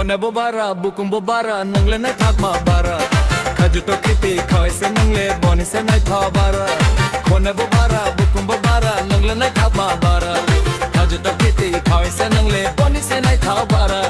Kone bobara bukum bobara nangle nai thak ma bara Kajuto kiti khoi se nangle boni se nai tha bara Kone bobara bukum bobara nangle nai thak ma bara Kajuto kiti khoi se nangle boni se nai tha bara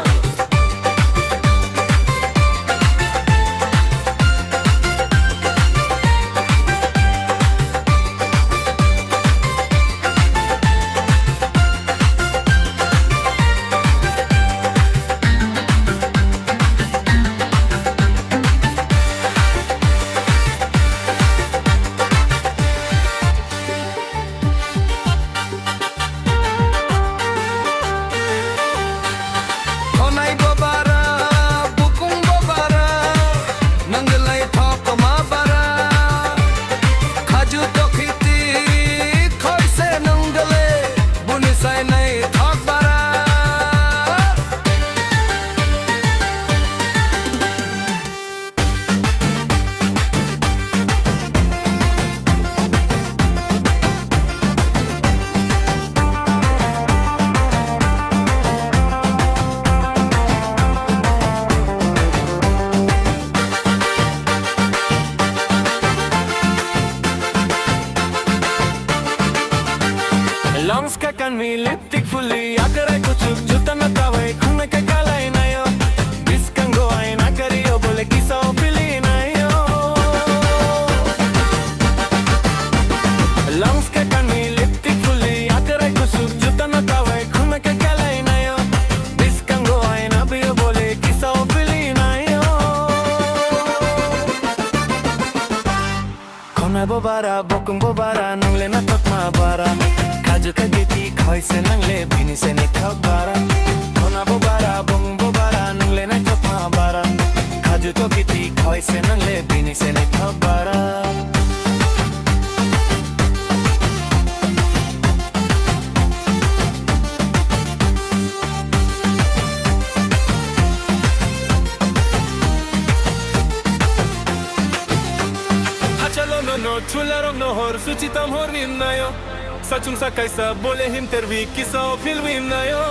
Lungs ka kan mi lipstick fully akare kuch juta na tawai khune ke kalai na yo diskango ai na kariyo bole kisa pili na yo Lungs ka kan mi lipstick fully akare kuch juta na tawai khune ke kalai na yo diskango ai na biyo bole kisa pili na yo Kone bobara bokum bobara nangle na takma bara Kajo kagiti khoi se nangle bini se ne khabara Kona bobara bong bobara nangle na chokma bara Kajo to kiti khoi se nangle bini se ne khabara Hachalo no chula rong no hor suchitam hor vinnayo Sachung sa kaisa bole him tervi kisa filwin na yo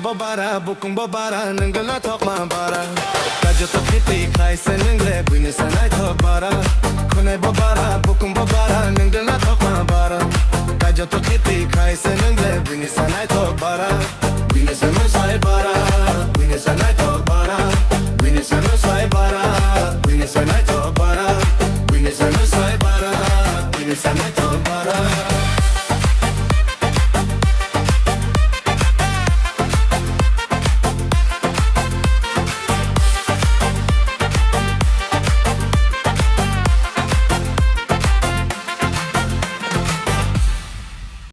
Bobara, bukum bobara, nangle na talk ma bara Kajo to kiti khai se nangle, bini se nai talk bara Kone bobara, bukum bobara, nangle na talk ma bara